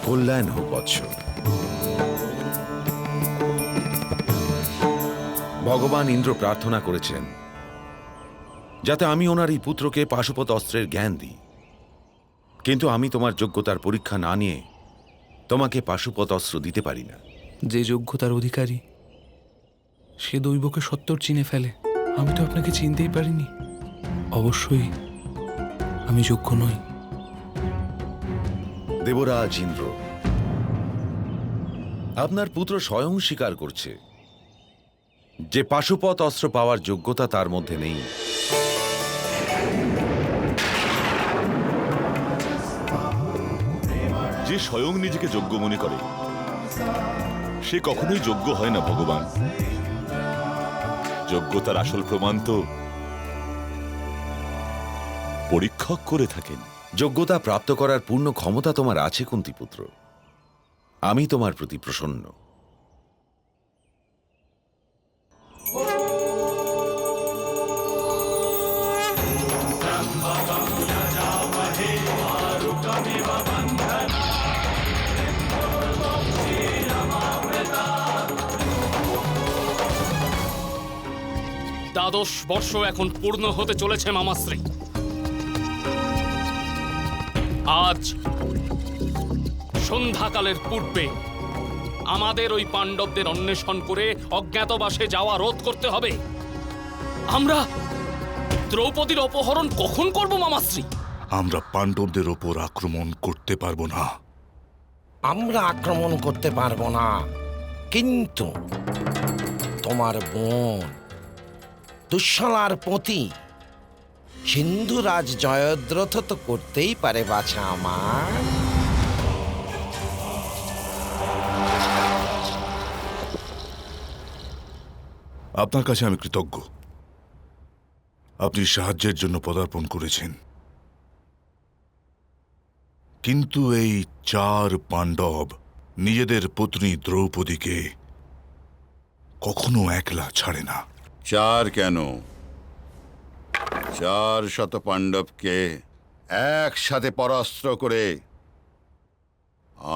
কল্যাণ হোক বৎস। ভগবান ইন্দ্র প্রার্থনা করেছেন যাতে আমি ওনার এই পুত্রকে পাশুপত অস্ত্রের জ্ঞান দিই, কিন্তু আমি তোমার যোগ্যতার পরীক্ষা না নিয়ে তোমাকে পাশুপত অস্ত্র দিতে পারি না। যে যোগ্যতার অধিকারী সে দৈবকে সত্তর চিনে ফেলে। আমি তো আপনাকে চিনতেই পারিনি। অবশ্যই আমি যোগ্য নই। দেবরাজ ইন্দ্র, আপনার পুত্র স্বয়ং স্বীকার করছে যে পাশুপত অস্ত্র পাওয়ার যোগ্যতা তার মধ্যে নেই। যে স্বয়ং নিজেকে যোগ্য মনে করে সে কখনোই যোগ্য হয় না ভগবান। যোগ্যতার আসল প্রমাণ তো পরীক্ষক করে থাকেন। যোগ্যতা প্রাপ্ত করার পূর্ণ ক্ষমতা তোমার আছে কুন্তিপুত্র। আমি তোমার প্রতি প্রসন্ন। দ্বাদশ বর্ষ এখন পূর্ণ হতে চলেছে মামাশ্রী। আজ সন্ধ্যাকালের পূর্বে আমাদের ওই পাণ্ডবদের অন্বেষণ করে অজ্ঞাতবাসে যাওয়া রোধ করতে হবে। আমরা দ্রৌপদীর অপহরণ কখন করব মামাশ্রী? আমরা পাণ্ডবদের ওপর আক্রমণ করতে পারবো না। আমরা আক্রমণ করতে পারবো না, কিন্তু তোমার বোন দুঃশলার পতি সিন্ধুরাজ জয়দ্রথ তো করতেই পারে বাছা আমার। আপনার কাছে আমি কৃতজ্ঞ। আপনি সাহায্যের জন্য পদার্পণ করেছেন, কিন্তু এই চার পাণ্ডব নিজেদের পত্নী দ্রৌপদীকে কখনো একলা ছাড়ে না। চার কেন, 400 পাণ্ডবকে একসাথে পরাস্ত করে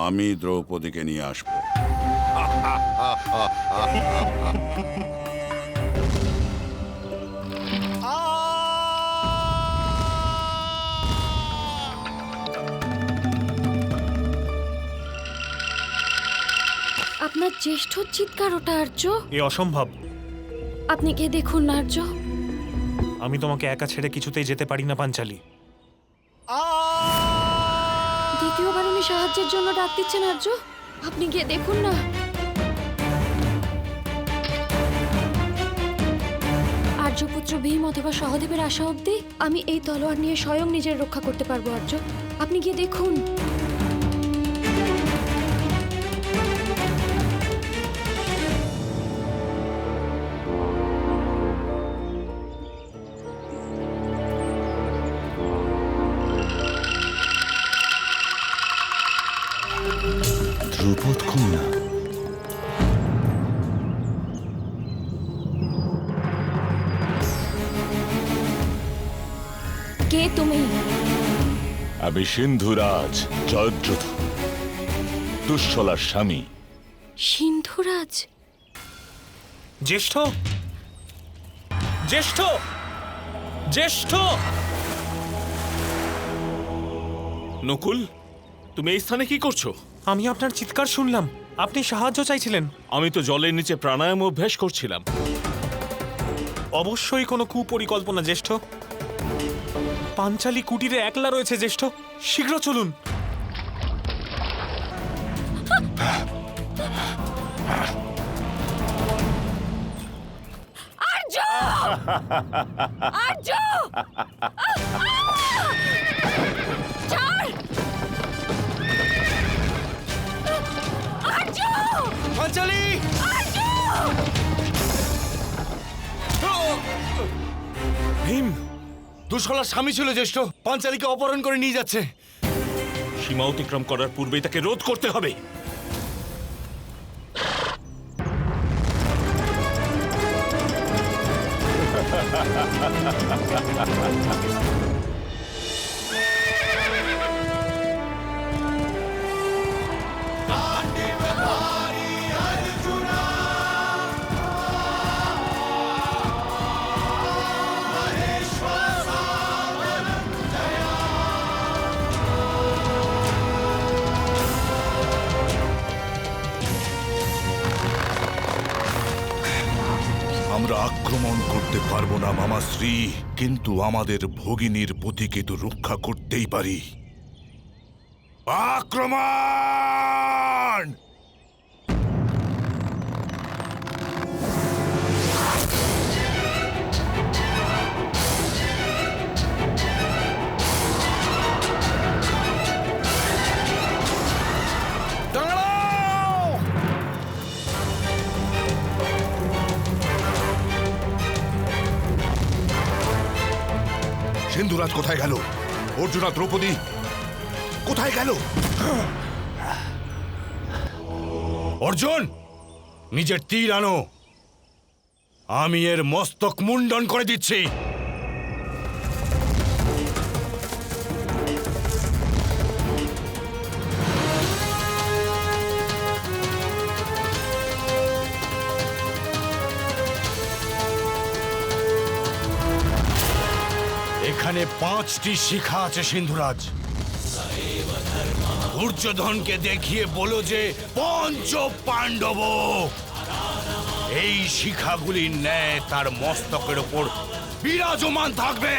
আমি দ্রৌপদীকে নিয়ে আসব। আপনার জ্যেষ্ঠ চিৎকার ওটা আর্য। এ অসম্ভব। আপনি গিয়ে দেখুন না আর্য। আমি তোমাকে একা ছেড়ে কিছুতেই যেতে পারি না পাঞ্চালী। দ্বিতীয়বার উনি সাহায্যের জন্য ডাক দিচ্ছেন আর্য। আপনি গিয়ে দেখুন না। আর্যপুত্র ভীম অথবা সহদেবের আশা অবধি আমি এই তলোয়ার নিয়ে স্বয়ং নিজের রক্ষা করতে পারবো আর্য। আপনি গিয়ে দেখুন। ধ্রুপদ কন্যা, কে তুমি? আমি সিন্ধুরাজ জয়দ্রথ, দুঃশলার স্বামী। সিন্ধুরাজ? জ্যেষ্ঠ, জ্যেষ্ঠ, জ্যেষ্ঠ! নকুল, তুমি এই স্থানে কি করছো? আমি আপনার চিৎকার শুনলাম। আপনি সাহায্য চাইছিলেন। আমি তো জলের নিচে প্রাণায়াম অভ্যাস করছিলাম। অবশ্যই কোনো কুপরিকল্পনা জ্যেষ্ঠ। পাঞ্চালী কুটিরে একলা রয়েছে জ্যেষ্ঠ। শীঘ্র চলুন। আর্য! আর্য! ছাড়! আর্য! পাঞ্চালী! আর্য! ভীম দুঃশলার স্বামী ছিল জ্যেষ্ঠ। পাঞ্চালীকে অপহরণ করে নিয়ে যাচ্ছে। সীমা অতিক্রম করার পূর্বেই তাকে রোধ করতে হবে। আক্রমণ করতে পারবো না মামাশ্রী, কিন্তু আমাদের ভগিনীর পতিকে তো রক্ষা করতেই পারি। আক্রমণ! দাঁড়াও! সিন্ধুরাজ কোথায় গেল? অর্জুনা, দ্রৌপদী কোথায় গেল? অর্জুন, নিজের তীর আনো, আমি এর মস্তক মুন্ডন করে দিচ্ছি। এখানে 5টি শিখা আছে সিন্ধুরাজ। দুর্যোধনকে দেখিয়ে বলো যে পঞ্চ পাণ্ডব এই শিখাগুলির ন্যায় তার মস্তকের ওপর বিরাজমান থাকবে।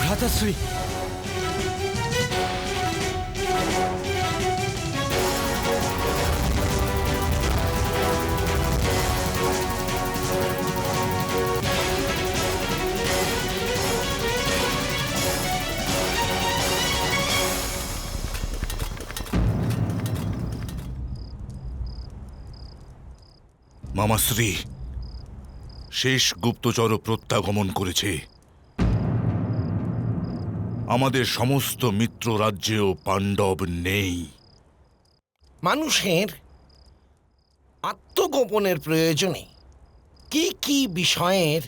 ভ্রাতাশ্রী, মামাশ্রী, শেষ গুপ্তচর প্রত্যাগমন করেছে। আমাদের সমস্ত মিত্র রাজ্যেও পাণ্ডব নেই। মানুষের আত্মগোপনের প্রয়োজনে কি কি বিষয়ের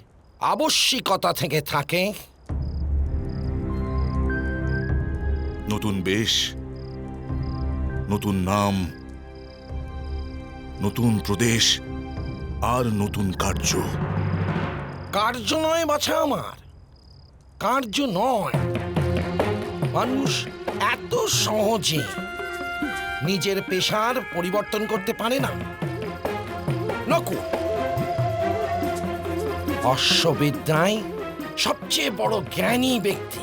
আবশ্যিকতা থেকে থাকে? নতুন বেশ, নতুন নাম, নতুন প্রদেশ আর নতুন কার্য। কার্য নয় বাছা আমার, কার্য নয়। মানুষ এত সহজে নিজের পেশার পরিবর্তন করতে পারে না। নকু, অশ্ববিদ্যায় সবচেয়ে বড় জ্ঞানী ব্যক্তি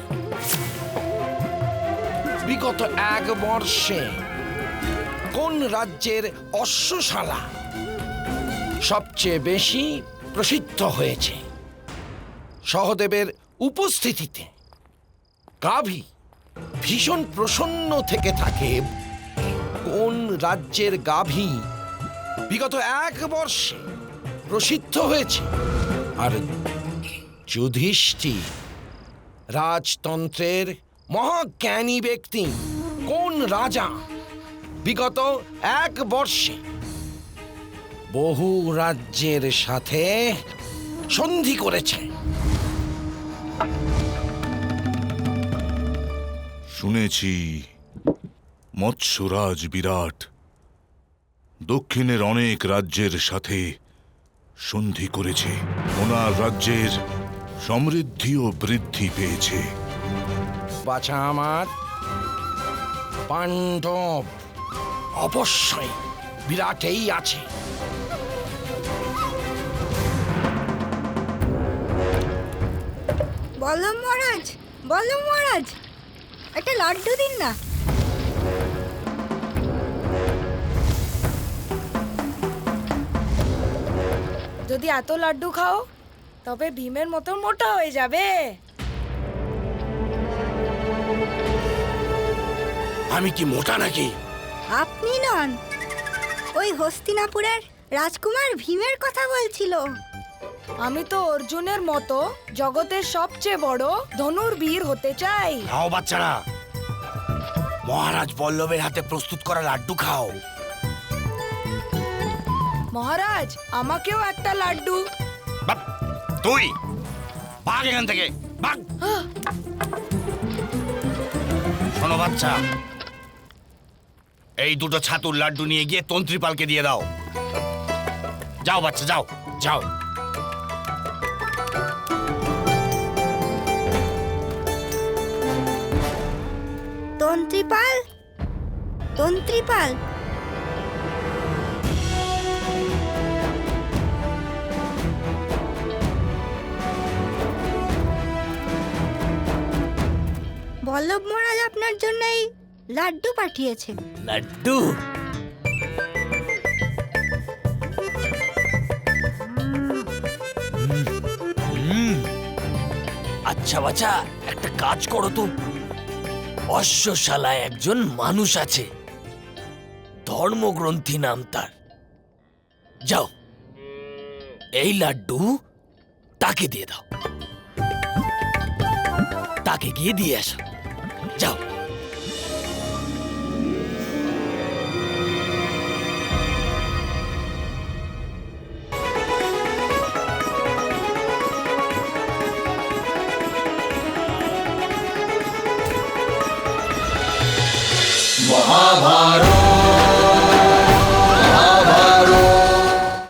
বিগত 1 বর্ষে কোন রাজ্যের অশ্বশালা সবচেয়ে বেশি প্রসিদ্ধ হয়েছে? সহদেবের উপস্থিতিতে গাভী ভীষণ প্রসন্ন থেকে থাকে। কোন রাজ্যের গাভী বিগত 1 বর্ষে প্রসিদ্ধ হয়েছে? আর যুধিষ্ঠির রাজতন্ত্রের মহাজ্ঞানী ব্যক্তি কোন রাজা বিগত 1 বর্ষে বহু রাজ্যের সাথে সন্ধি করেছে? শুনেছি মৎস্যরাজ বিরাট দক্ষিণের অনেক রাজ্যের সাথে সন্ধি করেছে। ওনার রাজ্যের সমৃদ্ধিও বৃদ্ধি পেয়েছে। বাছা আমার, পাণ্ডব অবশ্যই বিরাটেই আছে। বলো মহারাজ, বলো মহারাজ, একটা লাড্ডু দিন না। যদি এত লাড্ডু খাও তবে ভীমের মতো মোটা হয়ে যাবে। আমি কি মোটা নাকি? আপনি নন, ওই হস্তিনাপুরের রাজকুমার ভীমের কথা বলছিল। আমি তো অর্জুনের মতো জগতের সবচেয়ে বড় ধনুর্বীর হতে চাই। খাও বাচ্চারা, মহারাজ বল্লভের হাতে প্রস্তুত করা লাড্ডু খাও। মহারাজ, আমাকেও একটা লাড্ডু। তুই ভাগ এখান থেকে, ভাগ। শোনো বাচ্চা, এই 2টো ছাতুর লাড্ডু নিয়ে গিয়ে তন্ত্রীপালকে দিয়ে দাও। যাও বাচ্চা, যাও যাও। তন্ত্রীপাল, তন্ত্রীপাল? বল্লভ মহারাজ আপনার জন্য এই লাড্ডু পাঠিয়েছে। লাড্ডু? আচ্ছা বাচ্চা, একটা কাজ করো তো। অশ্বশালায় একজন মানুষ আছে, ধর্মগ্রন্থি নাম তার। যাও, এই লাড্ডু তাকে দিয়ে দাও, তাকে গিয়ে দিয়ে আসো। যাও। মহাভারত